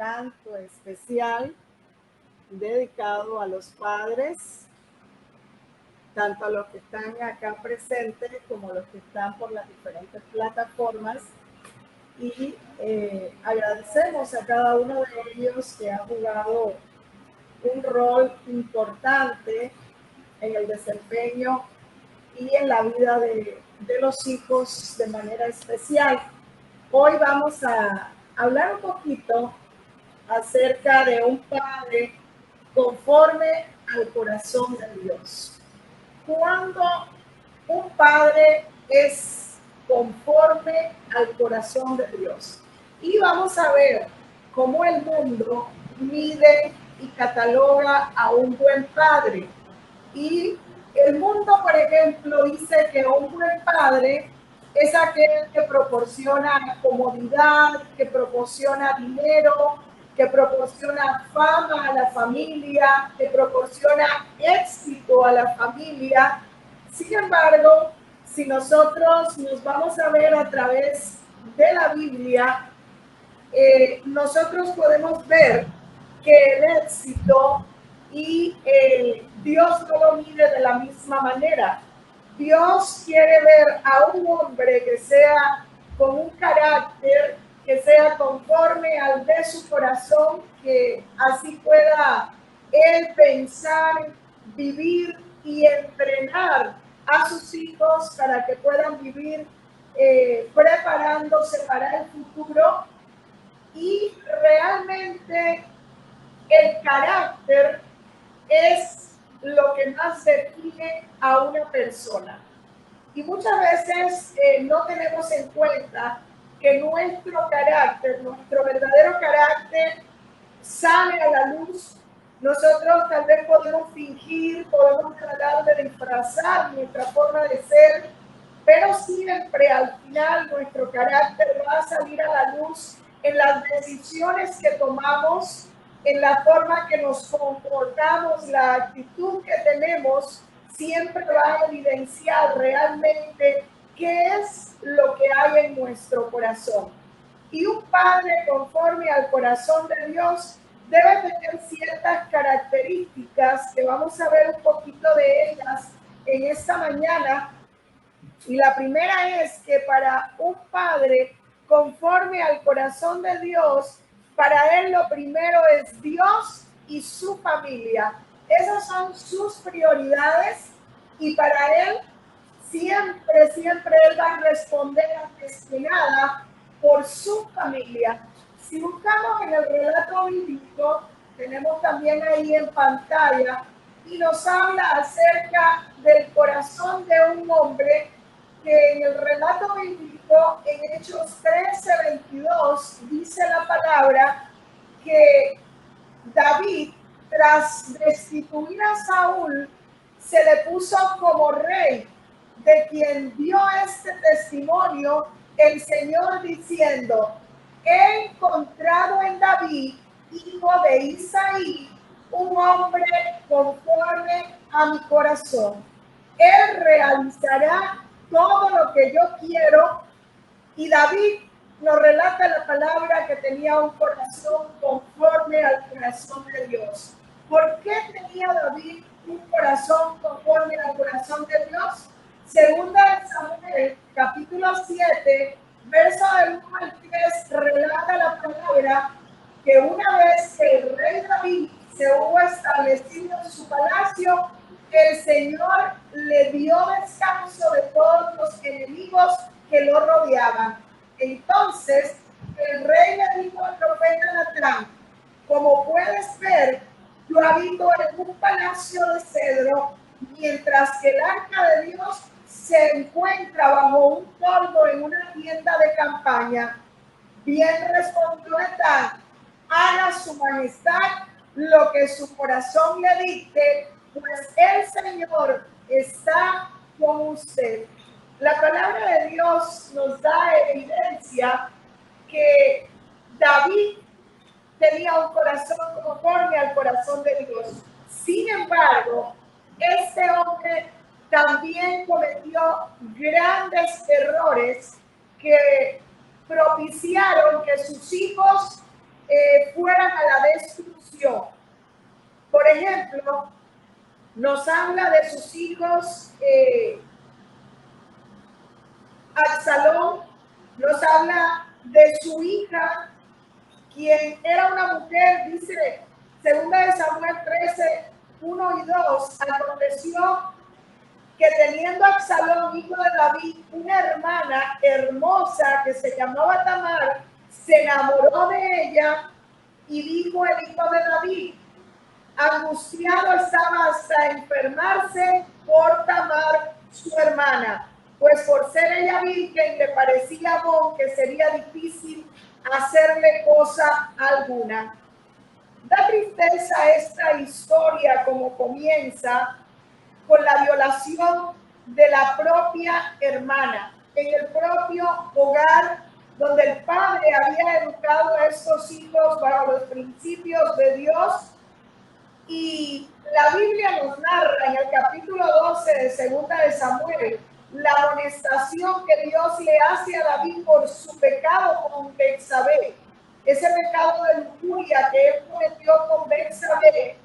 canto especial dedicado a los padres, tanto a los que están acá presentes como a los que están por las diferentes plataformas. Y agradecemos a cada uno de ellos que ha jugado un rol importante en el desempeño y en la vida de los hijos de manera especial. Hoy vamos a hablar un poquito acerca de un padre conforme al corazón de Dios. Cuando un padre es conforme al corazón de Dios. Y vamos a ver cómo el mundo mide y cataloga a un buen padre. Y el mundo, por ejemplo, dice que un buen padre es aquel que proporciona comodidad, que proporciona dinero, que proporciona fama a la familia, que proporciona éxito a la familia. Sin embargo, si nosotros nos vamos a ver a través de la Biblia, nosotros podemos ver que el éxito y Dios no lo mide de la misma manera. Dios quiere ver a un hombre que sea con un carácter, que sea conforme al de su corazón, que así pueda él pensar, vivir y entrenar a sus hijos para que puedan vivir preparándose para el futuro. Y realmente el carácter es lo que más define a una persona. Y muchas veces no tenemos en cuenta que nuestro carácter, nuestro verdadero carácter, sale a la luz. Nosotros tal vez podemos fingir, podemos tratar de disfrazar nuestra forma de ser, pero siempre al final nuestro carácter va a salir a la luz en las decisiones que tomamos, en la forma que nos comportamos, la actitud que tenemos, siempre va a evidenciar realmente qué es lo que hay en nuestro corazón. Y un padre conforme al corazón de Dios debe tener ciertas características que vamos a ver un poquito de ellas en esta mañana. Y la primera es que para un padre conforme al corazón de Dios, para él lo primero es Dios y su familia. Esas son sus prioridades y para él siempre él va a responder antes que nada por su familia. Si buscamos en el relato bíblico, tenemos también ahí en pantalla, y nos habla acerca del corazón de un hombre que en el relato bíblico, en Hechos 13:22, dice la palabra que David, tras destituir a Saúl, se le puso como rey, de quien dio este testimonio el Señor diciendo: he encontrado en David, hijo de Isaí, un hombre conforme a mi corazón. Él realizará todo lo que yo quiero. Y David nos relata la palabra que tenía un corazón conforme al corazón de Dios. ¿Por qué tenía David un corazón conforme al corazón de Dios? Segunda de Samuel, capítulo 7, verso del 1 al 3, relata la palabra que una vez que el rey David se hubo establecido en su palacio, el Señor le dio descanso de todos los enemigos que lo rodeaban. Entonces el rey le dijo al profeta Natán: como puedes ver, yo habito en un palacio de cedro, mientras que el arca de Dios se encuentra bajo un toldo en una tienda de campaña. Bien respondió Natán: haga su majestad lo que su corazón le dicte, pues el Señor está con usted. La palabra de Dios nos da evidencia que David tenía un corazón conforme al corazón de Dios. Sin embargo, este hombre también cometió grandes errores que propiciaron que sus hijos fueran ejemplo, nos habla de sus hijos Absalón, nos habla de su hija, quien era una mujer, dice 2 de Samuel 13, 1 y 2, aconteció que teniendo Absalón, hijo de David, una hermana hermosa que se llamaba Tamar, se enamoró de ella y dijo el hijo de David, angustiado estaba hasta enfermarse por Tamar, su hermana, pues por ser ella virgen le parecía a Amón que sería difícil hacerle cosa alguna. Da tristeza esta historia como comienza con la violación de la propia hermana en el propio hogar donde el padre había educado a estos hijos bajo los principios de Dios. Y la Biblia nos narra en el capítulo 12 de 2 de Samuel la amonestación que Dios le hace a David por su pecado con Betsabé, ese pecado de lujuria que él cometió con Betsabé.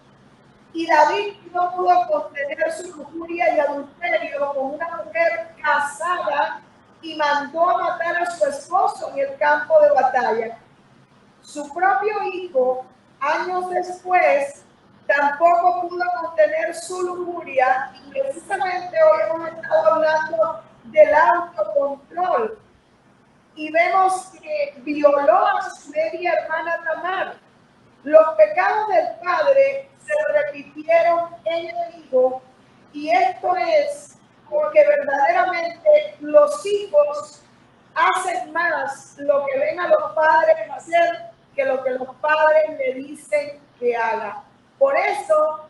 Y David no pudo contener su lujuria y adulterio con una mujer casada y mandó a matar a su esposo en el campo de batalla. Su propio hijo, años después, tampoco pudo contener su lujuria, y precisamente hoy hemos estado hablando del autocontrol. Y vemos que violó a su media hermana Tamar. Los pecados del padre se repitieron en el hijo, y esto es porque verdaderamente los hijos hacen más lo que ven a los padres hacer que lo que los padres le dicen que haga. Por eso,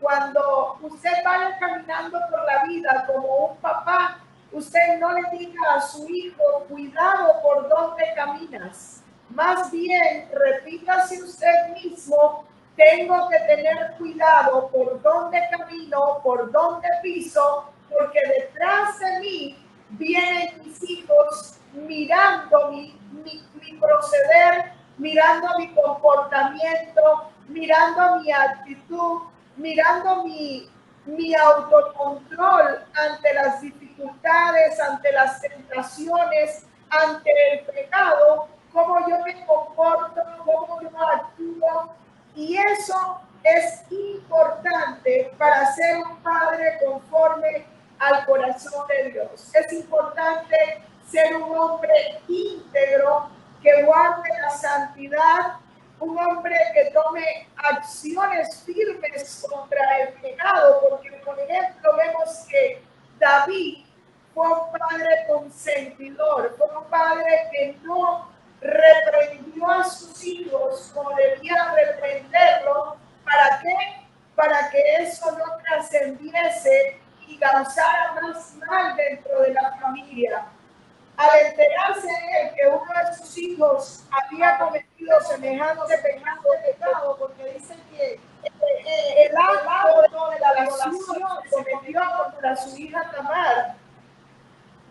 cuando usted vaya caminando por la vida como un papá, usted no le diga a su hijo, cuidado por dónde caminas. Más bien, repítase usted mismo, tengo que tener cuidado por dónde camino, por dónde piso, porque detrás de mí vienen mis hijos mirando mi proceder, mirando mi comportamiento, mirando mi actitud, mirando mi autocontrol ante las dificultades, ante las tentaciones, ante el pecado, cómo yo me comporto, cómo yo actúo. Y eso es importante para ser un padre conforme al corazón de Dios. Es importante ser un hombre íntegro que guarde la santidad, un hombre que tome acciones firmes contra el pecado, porque por ejemplo vemos que David fue un padre consentidor, fue un padre que no reprendió a sus hijos como debía reprenderlo. ¿Para qué? Para que eso no trascendiese y causara más mal dentro de la familia. Al enterarse él que uno de sus hijos había cometido semejante pecado, porque dice que el acto de la violación se cometió contra su hija Tamar,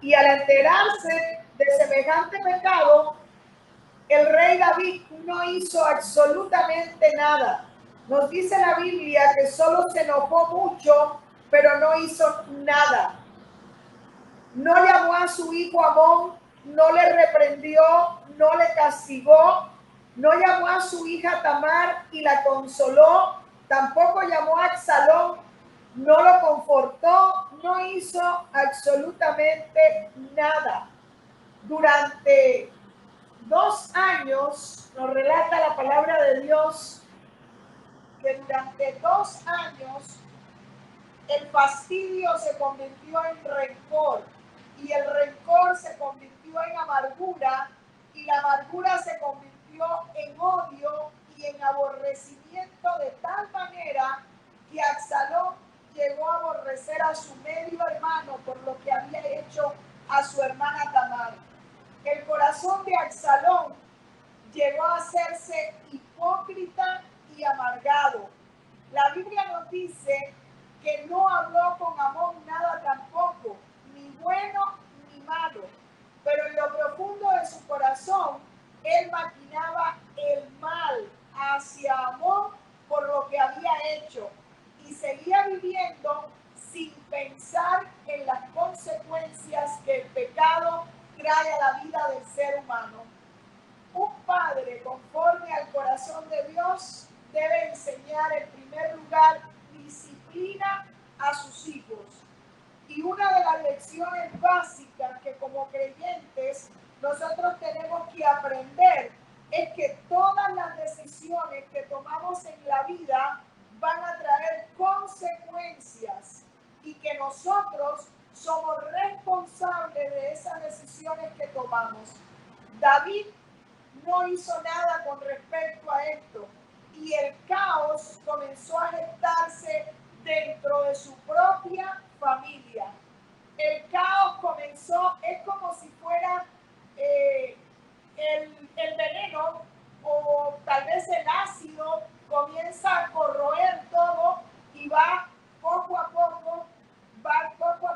y al enterarse de semejante pecado, el rey David no hizo absolutamente nada. Nos dice la Biblia que solo se enojó mucho, pero no hizo nada. No llamó a su hijo Amón, no le reprendió, no le castigó, no llamó a su hija Tamar y la consoló, tampoco llamó a Absalón, no lo confortó, no hizo absolutamente nada. Durante 2 años, nos relata la palabra de Dios, que durante 2 años el fastidio se convirtió en rencor, y el rencor se convirtió en amargura, y la amargura se convirtió en odio y en aborrecimiento, de tal manera que Absalón llegó a aborrecer a su medio hermano por lo que había hecho a su hermana Tamar. El corazón de Absalón llegó a hacerse hipócrita y amargado. La Biblia nos dice que no habló con Amón nada tampoco, ni bueno ni malo, pero en lo profundo de su corazón, él maquinaba el mal hacia Amón por lo que había hecho. viviendo sin pensar en las consecuencias que el pecado trae a la vida del ser humano. Un padre conforme al corazón de Dios debe enseñar en primer lugar disciplina a sus hijos. Y una de las lecciones básicas que como creyentes nosotros tenemos que aprender es que todas las decisiones que tomamos en la vida van a traer consecuencias y que nosotros somos responsables de esas decisiones que tomamos. David no hizo nada con respecto a esto y el caos comenzó a gestarse dentro de su propia familia. El caos comenzó, es como si fuera el veneno o tal vez el ácido comienza a corroer todo y va poco a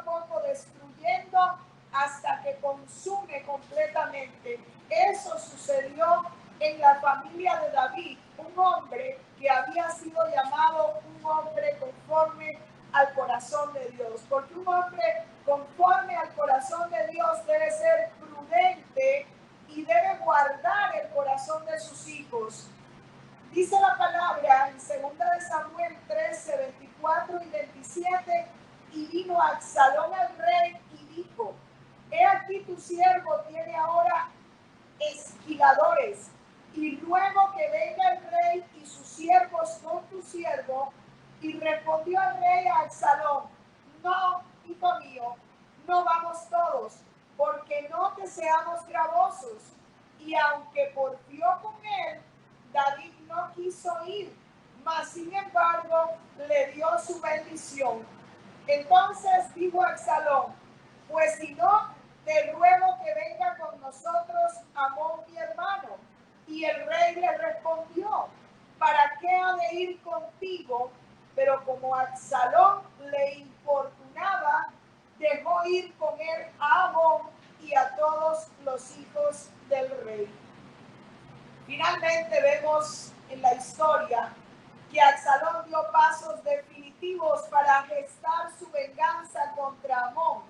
poco destruyendo hasta que consume completamente. Eso sucedió en la familia de David, un hombre que había sido llamado un hombre conforme al corazón de Dios, porque un hombre conforme al corazón de Dios debe ser prudente y debe guardar el corazón de sus hijos. Dice la palabra en 2 Samuel 13, 24 y 27, y vino Absalón al rey y dijo: he aquí tu siervo tiene ahora esquiladores, y luego que venga el rey y sus siervos con tu siervo. Y respondió el rey a Absalón: no, hijo mío, no vamos todos, porque no te seamos gravosos. Y aunque porfió con él, David no quiso ir, mas sin embargo le dio su bendición. Entonces dijo Absalón: pues si no, te ruego que venga con nosotros Amón mi hermano. Y el rey le respondió: ¿para qué ha de ir contigo? Pero como Absalón le importunaba, dejó ir con él a Amón y a todos los hijos del rey. Finalmente vemos en la historia que Absalón dio pasos definitivos para gestar su venganza contra Amón.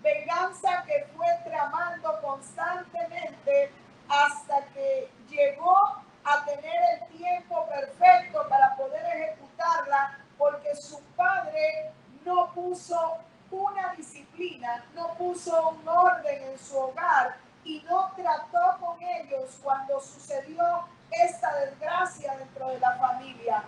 Venganza que fue tramando constantemente hasta que llegó a tener el tiempo perfecto para poder ejecutarla, porque su padre no puso una disciplina, no puso un orden en su hogar y no trató con ellos cuando sucedió esta desgracia dentro de la familia.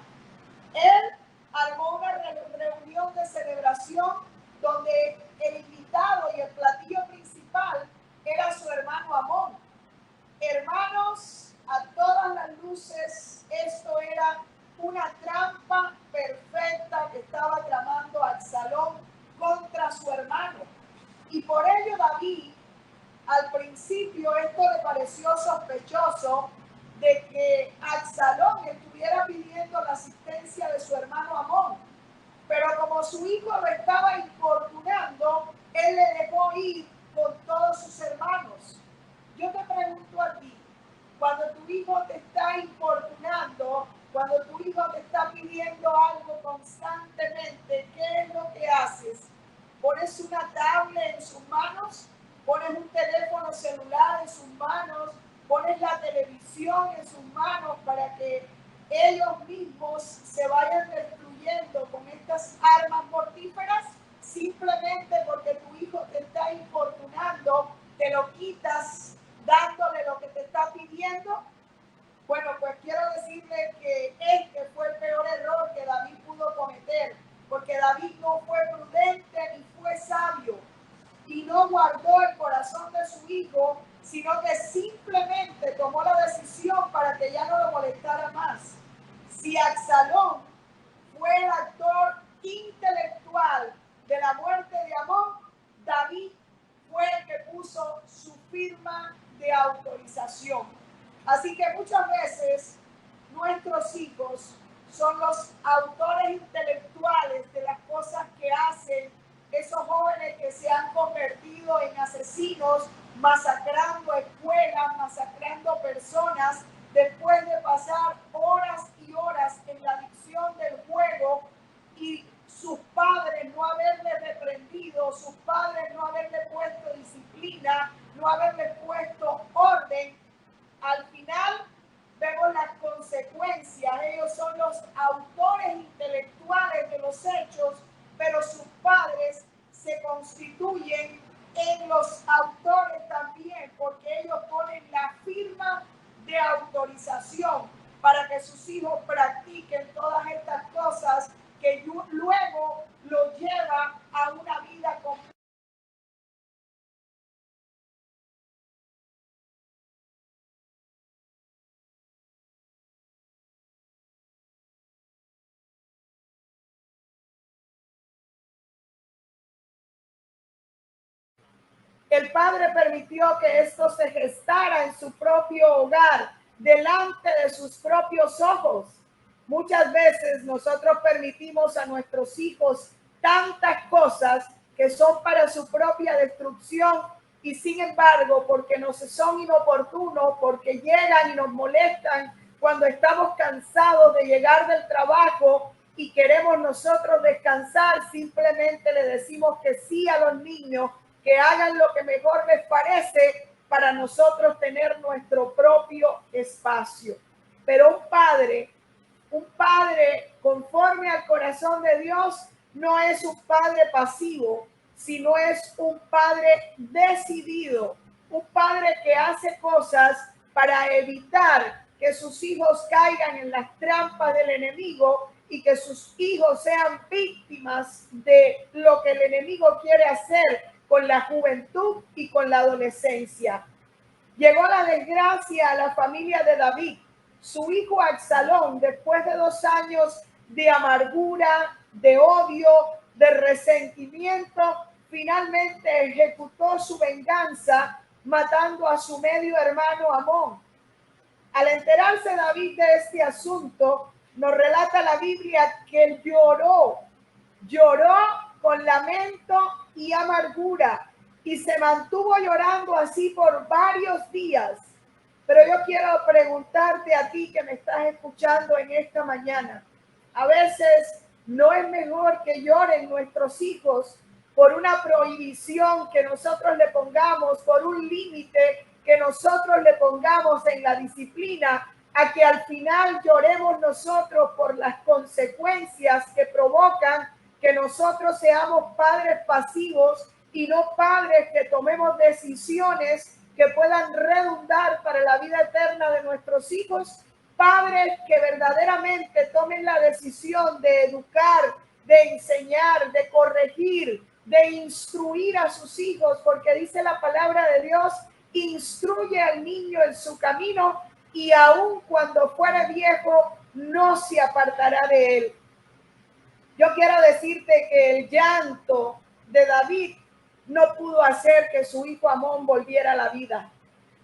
Él armó una reunión de celebración donde el invitado y el platillo principal era su hermano Amón. Hermanos, a todas las luces, esto era una trampa perfecta que estaba tramando Absalón contra su hermano. Y por ello David, al principio esto le pareció sospechoso de que Absalón estuviera pidiendo la asistencia de su hermano Amón. Pero como su hijo lo estaba importunando, él le dejó ir con todos sus hermanos. Yo te pregunto a ti, cuando tu hijo te está importunando, cuando tu hijo te está pidiendo algo constantemente, ¿qué es lo que haces? ¿Pones una tablet en sus manos? ¿Pones un teléfono celular en sus manos? ¿Pones la televisión en sus manos para que ellos mismos se vayan destruyendo con estas armas mortíferas? Simplemente porque tu hijo te está importunando, te lo quitas dándole lo que te está pidiendo. Bueno, pues quiero decirle que este fue el peor error que David pudo cometer, porque David no fue prudente ni fue sabio y no guardó el corazón de su hijo, sino que simplemente tomó la decisión para que ya no lo molestara más. Si Absalón fue el actor intelectual de la muerte de Amón, David fue el que puso su firma de autorización. Así que muchas veces nuestros hijos son los autores intelectuales de las cosas que hacen esos jóvenes que se han convertido en asesinos, masacrando escuelas, masacrando personas, después de pasar horas y horas en la adicción del juego, y su ellos son los autores intelectuales de los hechos, pero sus padres se constituyen en los autores también, porque ellos ponen la firma de autorización para que sus hijos practiquen todas estas cosas que luego lo lleva a una vida completa. El padre permitió que esto se gestara en su propio hogar, delante de sus propios ojos. Muchas veces nosotros permitimos a nuestros hijos tantas cosas que son para su propia destrucción y sin embargo, porque nos son inoportunos, porque llegan y nos molestan cuando estamos cansados de llegar del trabajo y queremos nosotros descansar, simplemente le decimos que sí a los niños, que hagan lo que mejor les parece para nosotros tener nuestro propio espacio. Pero un padre conforme al corazón de Dios no es un padre pasivo, sino es un padre decidido, un padre que hace cosas para evitar que sus hijos caigan en las trampas del enemigo y que sus hijos sean víctimas de lo que el enemigo quiere hacer con la juventud y con la adolescencia. Llegó la desgracia a la familia de David. Su hijo Absalón, después de 2 años de amargura, de odio, de resentimiento, finalmente ejecutó su venganza matando a su medio hermano Amón. Al enterarse David de este asunto, nos relata la Biblia que él lloró con lamento y amargura y se mantuvo llorando así por varios días. Pero yo quiero preguntarte a ti que me estás escuchando en esta mañana, a veces no es mejor que lloren nuestros hijos por una prohibición que nosotros le pongamos, por un límite que nosotros le pongamos en la disciplina, a que al final lloremos nosotros por las consecuencias que provocan que nosotros seamos padres pasivos y no padres que tomemos decisiones que puedan redundar para la vida eterna de nuestros hijos, padres que verdaderamente tomen la decisión de educar, de enseñar, de corregir, de instruir a sus hijos, porque dice la palabra de Dios, instruye al niño en su camino y aun cuando fuere viejo no se apartará de él. Yo quiero decirte que el llanto de David no pudo hacer que su hijo Amón volviera a la vida.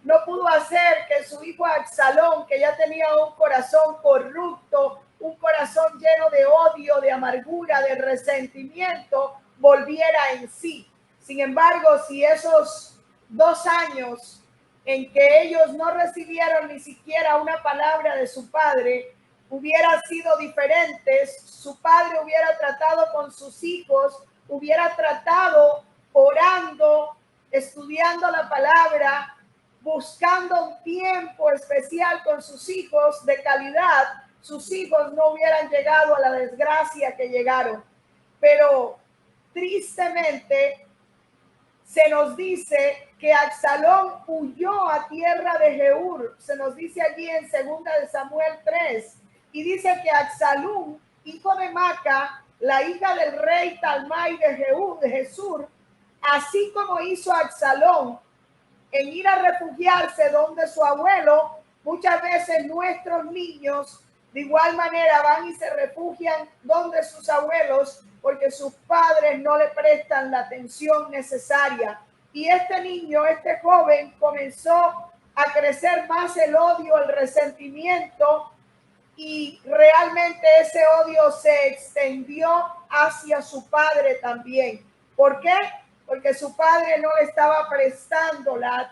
No pudo hacer que su hijo Absalón, que ya tenía un corazón corrupto, un corazón lleno de odio, de amargura, de resentimiento, volviera en sí. Sin embargo, si esos 2 años en que ellos no recibieron ni siquiera una palabra de su padre, hubieran sido diferentes, su padre hubiera tratado con sus hijos, hubiera tratado orando, estudiando la palabra, buscando un tiempo especial con sus hijos de calidad, sus hijos no hubieran llegado a la desgracia que llegaron. Pero tristemente se nos dice que Absalón huyó a tierra de Jehur. Se nos dice allí en 2 de Samuel 3. Y dice que Absalón, hijo de Maca, la hija del rey Talmai de Jehur, de Jesur, así como hizo Absalón en ir a refugiarse donde su abuelo, muchas veces nuestros niños de igual manera van y se refugian donde sus abuelos porque sus padres no le prestan la atención necesaria. Y este niño, este joven, comenzó a crecer más el odio, el resentimiento, y realmente ese odio se extendió hacia su padre también. ¿Por qué? Porque su padre no le estaba prestando la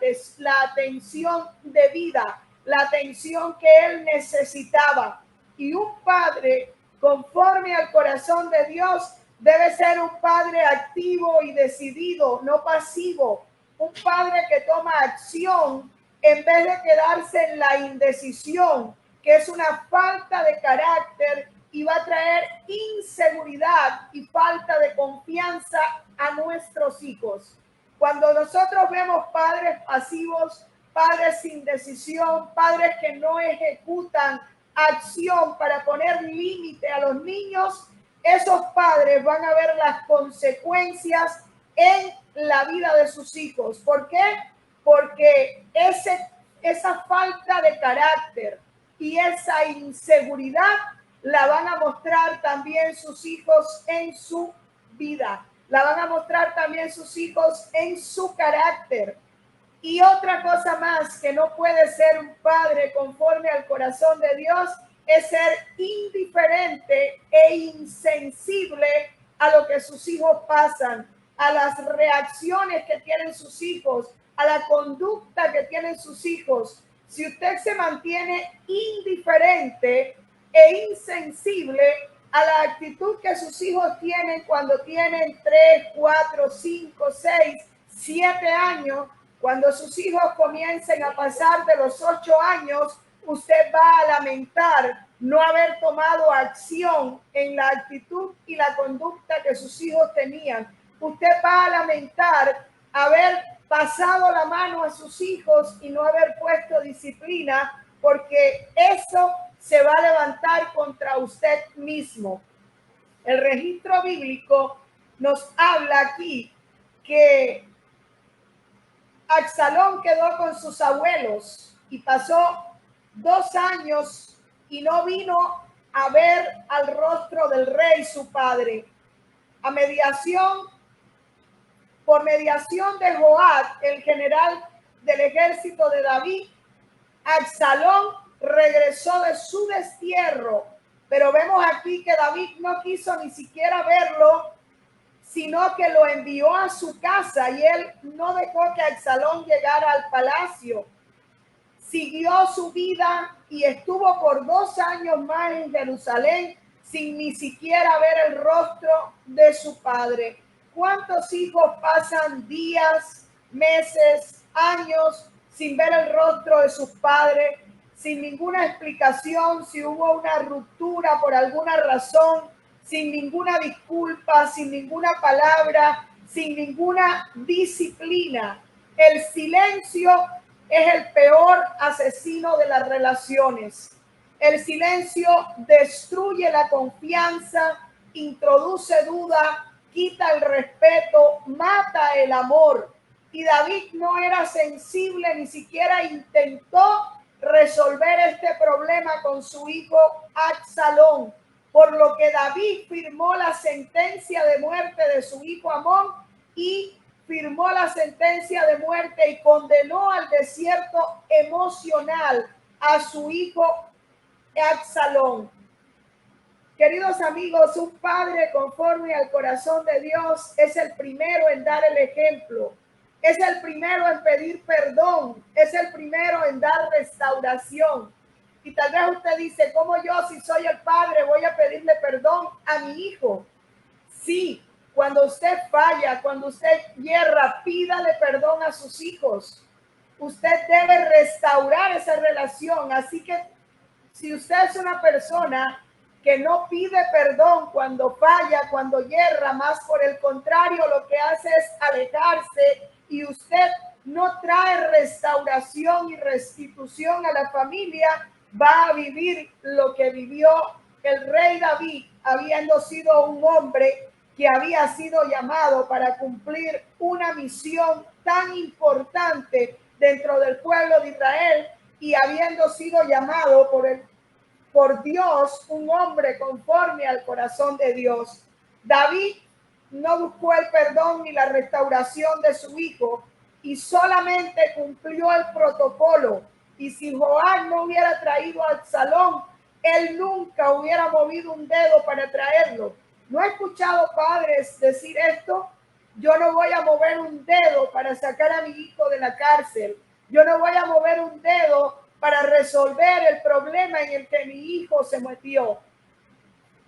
atención debida, la atención que él necesitaba. Y un padre conforme al corazón de Dios debe ser un padre activo y decidido, no pasivo. Un padre que toma acción en vez de quedarse en la indecisión, que es una falta de carácter y va a traer inseguridad y falta de confianza a nuestros hijos. Cuando nosotros vemos padres pasivos, padres sin decisión, padres que no ejecutan acción para poner límite a los niños, esos padres van a ver las consecuencias en la vida de sus hijos. ¿Por qué? Porque esa falta de carácter y esa inseguridad la van a mostrar también sus hijos en su vida. La van a mostrar también sus hijos en su carácter. Y otra cosa más que no puede ser un padre conforme al corazón de Dios es ser indiferente e insensible a lo que sus hijos pasan, a las reacciones que tienen sus hijos, a la conducta que tienen sus hijos. Si usted se mantiene indiferente e insensible a la actitud que sus hijos tienen cuando tienen 3, 4, 5, 6, 7 años, cuando sus hijos comiencen a pasar de los 8 años, usted va a lamentar no haber tomado acción en la actitud y la conducta que sus hijos tenían. Usted va a lamentar haber pasado la mano a sus hijos y no haber puesto disciplina, porque eso se va a levantar contra usted mismo. El registro bíblico nos habla aquí que Absalón quedó con sus abuelos y pasó 2 años y no vino a ver al rostro del rey su padre. Por mediación de Joab, el general del ejército de David, Absalón regresó de su destierro, pero vemos aquí que David no quiso ni siquiera verlo, sino que lo envió a su casa y él no dejó que Absalón llegara al palacio. Siguió su vida y estuvo por 2 años más en Jerusalén sin ni siquiera ver el rostro de su padre. ¿Cuántos hijos pasan días, meses, años sin ver el rostro de sus padres, sin ninguna explicación, si hubo una ruptura por alguna razón, sin ninguna disculpa, sin ninguna palabra, sin ninguna disciplina? El silencio es el peor asesino de las relaciones. El silencio destruye la confianza, introduce duda, quita el respeto, mata el amor. Y David no era sensible, ni siquiera intentó resolver este problema con su hijo Absalón, por lo que David firmó la sentencia de muerte de su hijo Amón y firmó la sentencia de muerte y condenó al desierto emocional a su hijo Absalón. Queridos amigos, un padre conforme al corazón de Dios es el primero en dar el ejemplo, es el primero en pedir perdón, es el primero en dar restauración. Y tal vez usted dice, ¿cómo yo, si soy el padre, voy a pedirle perdón a mi hijo? Sí, cuando usted falla, cuando usted hierra, pídale perdón a sus hijos. Usted debe restaurar esa relación. Así que si usted es una persona que no pide perdón cuando falla, cuando hierra, más por el contrario, lo que hace es alejarse y usted no trae restauración y restitución a la familia, va a vivir lo que vivió el rey David, habiendo sido un hombre que había sido llamado para cumplir una misión tan importante dentro del pueblo de Israel y habiendo sido llamado por Dios, un hombre conforme al corazón de Dios. David no buscó el perdón ni la restauración de su hijo y solamente cumplió el protocolo. Y si Joab no hubiera traído a Absalón, él nunca hubiera movido un dedo para traerlo. ¿No he escuchado padres decir esto? Yo no voy a mover un dedo para sacar a mi hijo de la cárcel. Yo no voy a mover un dedo para resolver el problema en el que mi hijo se metió.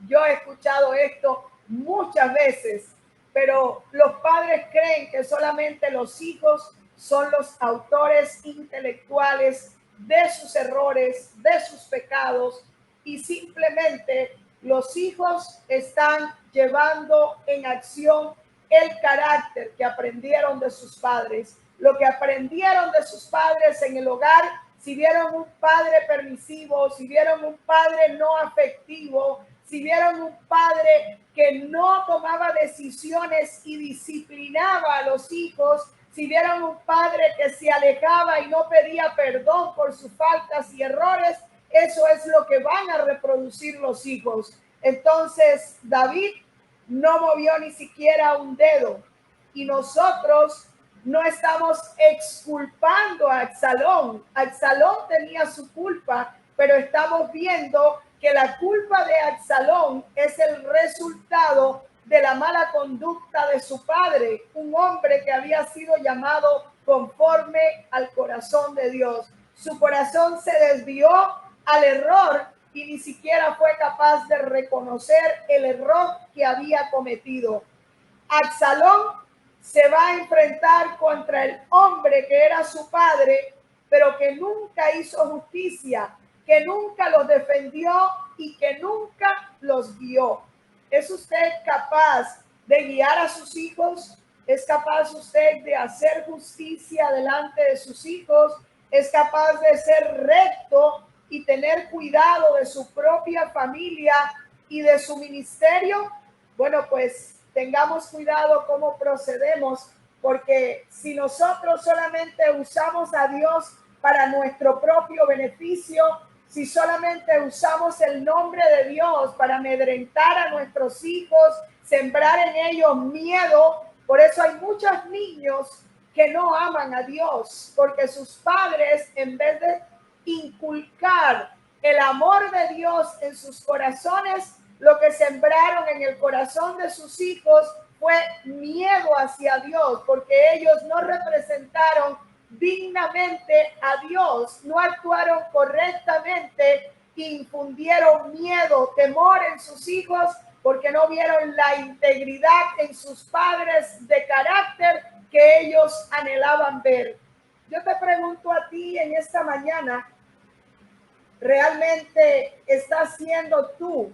Yo he escuchado esto muchas veces, pero los padres creen que solamente los hijos son los autores intelectuales de sus errores, de sus pecados, y simplemente los hijos están llevando en acción el carácter que aprendieron de sus padres. Lo que aprendieron de sus padres en el hogar, si vieron un padre permisivo, si vieron un padre no afectivo, si vieron un padre que no tomaba decisiones y disciplinaba a los hijos, si vieron un padre que se alejaba y no pedía perdón por sus faltas y errores, eso es lo que van a reproducir los hijos. Entonces, David no movió ni siquiera un dedo, y nosotros no estamos exculpando a Absalón. Absalón tenía su culpa, pero estamos viendo que la culpa de Absalón es el resultado de la mala conducta de su padre, un hombre que había sido llamado conforme al corazón de Dios. Su corazón se desvió al error y ni siquiera fue capaz de reconocer el error que había cometido. Absalón se va a enfrentar contra el hombre que era su padre, pero que nunca hizo justicia, que nunca los defendió y que nunca los guió. ¿Es usted capaz de guiar a sus hijos? ¿Es capaz usted de hacer justicia delante de sus hijos? ¿Es capaz de ser recto y tener cuidado de su propia familia y de su ministerio? Bueno, pues tengamos cuidado cómo procedemos, porque si nosotros solamente usamos a Dios para nuestro propio beneficio, si solamente usamos el nombre de Dios para amedrentar a nuestros hijos, sembrar en ellos miedo, por eso hay muchos niños que no aman a Dios, porque sus padres, en vez de inculcar el amor de Dios en sus corazones, lo que sembraron en el corazón de sus hijos fue miedo hacia Dios, porque ellos no representaron dignamente a Dios, no actuaron correctamente, infundieron miedo, temor en sus hijos, porque no vieron la integridad en sus padres de carácter que ellos anhelaban ver. Yo te pregunto a ti en esta mañana, ¿realmente estás siendo tú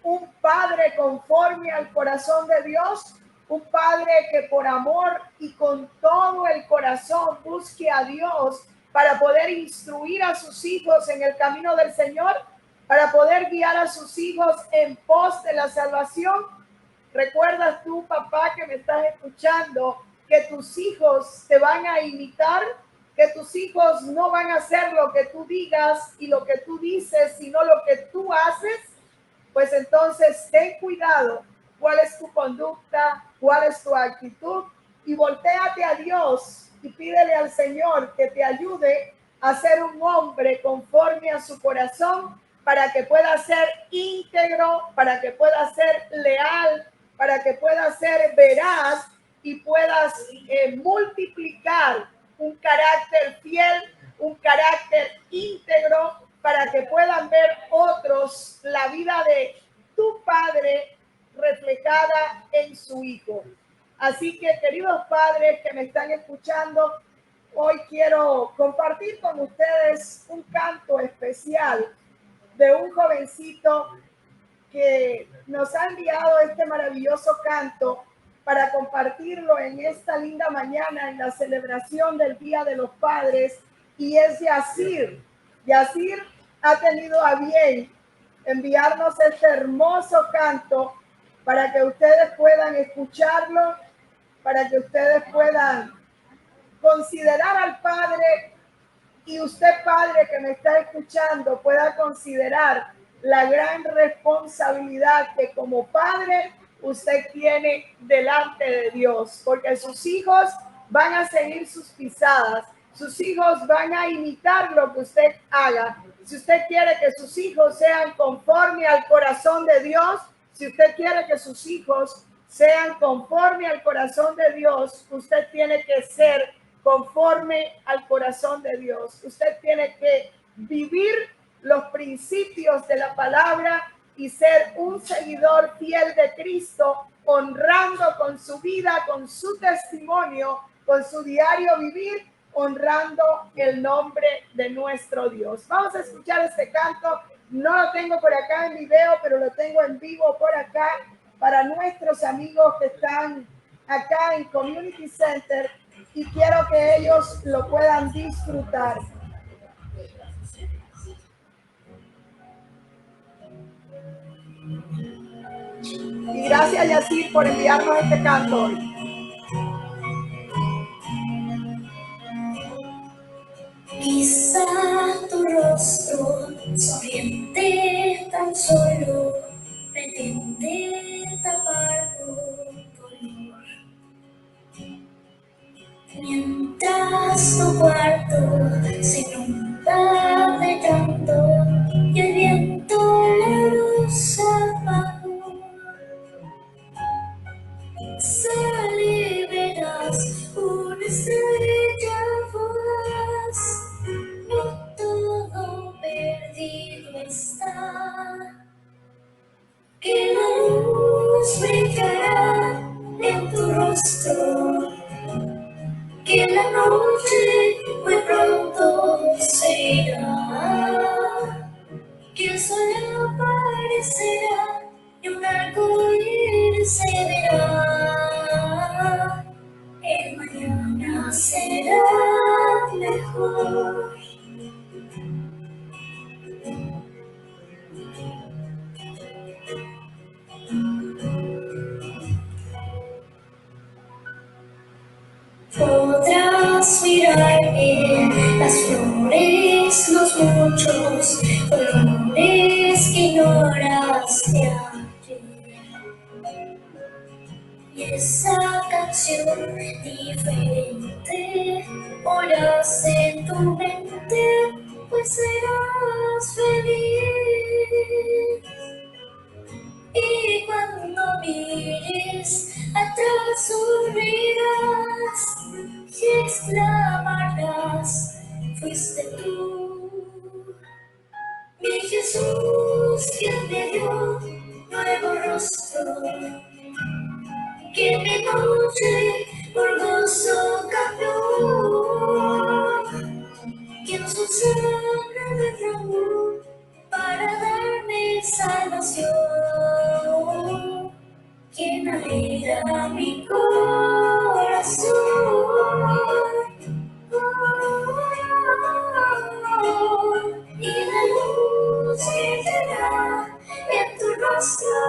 un padre conforme al corazón de Dios? Un padre que por amor y con todo el corazón busque a Dios para poder instruir a sus hijos en el camino del Señor, para poder guiar a sus hijos en pos de la salvación. ¿Recuerdas tú, papá, que me estás escuchando, que tus hijos te van a imitar? Que tus hijos no van a hacer lo que tú digas y lo que tú dices, sino lo que tú haces. Pues entonces ten cuidado cuál es tu conducta, cuál es tu actitud, y voltéate a Dios y pídele al Señor que te ayude a ser un hombre conforme a su corazón, para que pueda ser íntegro, para que pueda ser leal, para que pueda ser veraz y puedas multiplicar un carácter fiel, un carácter íntegro, para que puedan ver otros la vida de tu padre reflejada en su hijo. Así que, queridos padres que me están escuchando, hoy quiero compartir con ustedes un canto especial de un jovencito que nos ha enviado este maravilloso canto para compartirlo en esta linda mañana en la celebración del Día de los Padres, y es Yacir. Yacir ha tenido a bien enviarnos este hermoso canto para que ustedes puedan escucharlo, para que ustedes puedan considerar al Padre, y usted, padre que me está escuchando, pueda considerar la gran responsabilidad que como padre usted tiene delante de Dios, porque sus hijos van a seguir sus pisadas, sus hijos van a imitar lo que usted haga. Si usted quiere que sus hijos sean conforme al corazón de Dios, si usted quiere que sus hijos sean conforme al corazón de Dios, usted tiene que ser conforme al corazón de Dios. Usted tiene que vivir los principios de la palabra y ser un seguidor fiel de Cristo, honrando con su vida, con su testimonio, con su diario vivir honrando el nombre de nuestro Dios. Vamos a escuchar este canto. No lo tengo por acá en video, pero lo tengo en vivo por acá para nuestros amigos que están acá en Community Center y quiero que ellos lo puedan disfrutar. Y gracias, Yacir, por enviarnos este canto hoy. Quizá tu rostro sonriente tan solo pretende tapar tu dolor. Mientras tu cuarto se inunda de llanto y el viento la luz apagó. Sale, verás una estrella fugaz. No todo perdido está, que la luz brillará en tu rostro, que la noche muy pronto se irá, que el sol aparecerá y un arco iris se verá. El mañana será mejor. Podrás mirar bien las flores, los muchos colores que ignoraste ayer. Y esa canción diferente oirás en tu mente, pues serás feliz. Y cuando mires atrás sonreirás y exclamarás, fuiste tú, mi Jesús, quien me dio nuevo rostro, que mi noche por gozo cambió, quien su sangre derramó para darme salvación, quien alegra mi corazón. Y la luz brillará en tu rostro,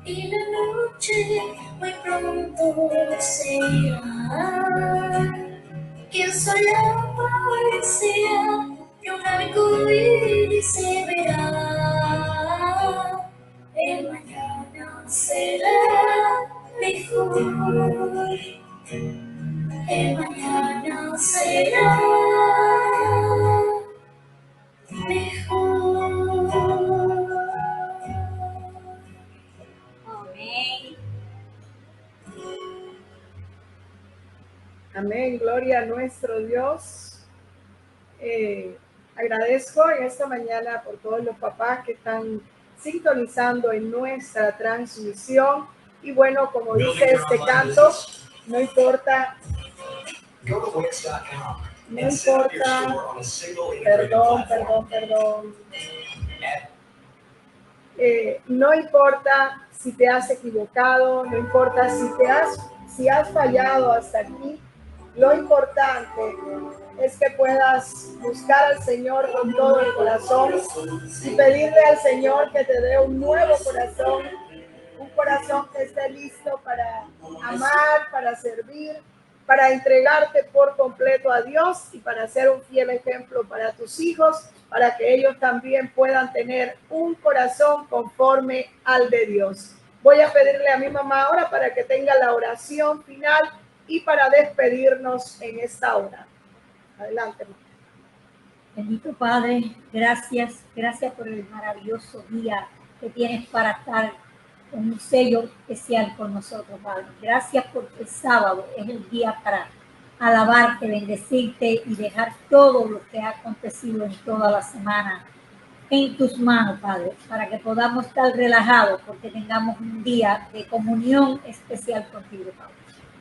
y la noche muy pronto se irá, que el sol aparecerá y un arco iris se verá. El mañana será mejor. El mañana será mejor. Amén. Amén, gloria a nuestro Dios. Agradezco en esta mañana por todos los papás que están sintonizando en nuestra transmisión. Y bueno, como dice este canto, no importa, perdón. No importa si te has equivocado, no importa si has fallado hasta aquí. Lo importante es que puedas buscar al Señor con todo el corazón y pedirle al Señor que te dé un nuevo corazón, un corazón que esté listo para amar, para servir, para entregarte por completo a Dios y para ser un fiel ejemplo para tus hijos, para que ellos también puedan tener un corazón conforme al de Dios. Voy a pedirle a mi mamá ahora para que tenga la oración final y para despedirnos en esta hora. Adelante, mamá. Bendito Padre, gracias por el maravilloso día que tienes para estar con un sello especial con nosotros, Padre. Gracias porque el sábado es el día para alabarte, bendecirte y dejar todo lo que ha acontecido en toda la semana en tus manos, Padre, para que podamos estar relajados porque tengamos un día de comunión especial contigo, Padre.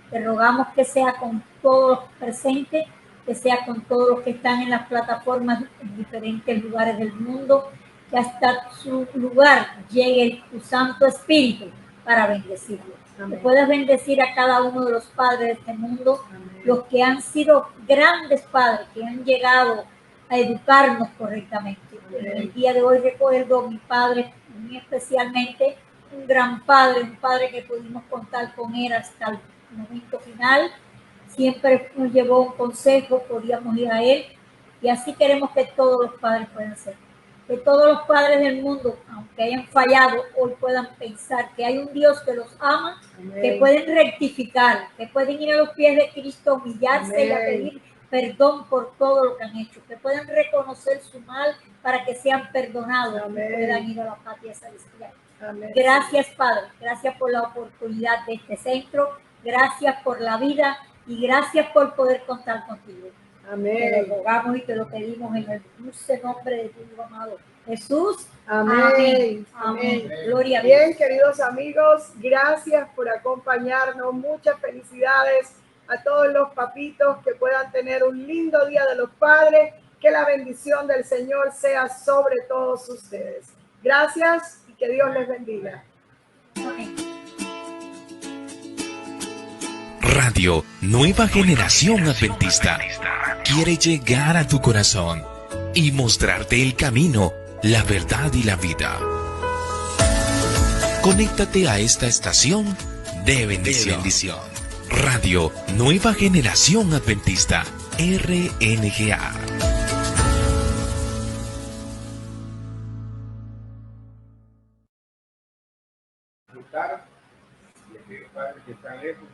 Te rogamos que sea con todos los presentes, que sea con todos los que están en las plataformas en diferentes lugares del mundo, que hasta su lugar llegue tu Santo Espíritu para bendecirlo. Que puedas bendecir a cada uno de los padres de este mundo, los que han sido grandes padres, que han llegado a educarnos correctamente. En el día de hoy recuerdo a mi padre, muy especialmente, un gran padre, un padre que pudimos contar con él hasta el momento final. Siempre nos llevó un consejo, podíamos ir a él, y así queremos que todos los padres puedan ser. Que todos los padres del mundo, aunque hayan fallado, hoy puedan pensar que hay un Dios que los ama, amén, que pueden rectificar, que pueden ir a los pies de Cristo, humillarse, amén, y a pedir perdón por todo lo que han hecho, que puedan reconocer su mal para que sean perdonados, amén, y puedan ir a la patria celestial. Amén. Gracias, Padre, gracias por la oportunidad de este centro, gracias por la vida y gracias por poder contar contigo. Amén. Te lo rogamos y te lo pedimos en el dulce nombre de tu Hijo amado Jesús. Amén. Amén. Amén. Gloria a Dios. Bien, queridos amigos, gracias por acompañarnos. Muchas felicidades a todos los papitos, que puedan tener un lindo Día de los Padres. Que la bendición del Señor sea sobre todos ustedes. Gracias y que Dios les bendiga. Amén. Radio Nueva Generación Adventista quiere llegar a tu corazón y mostrarte el camino, la verdad y la vida. Conéctate a esta estación de bendición. Radio Nueva Generación Adventista, RNGA. Los padres que están lejos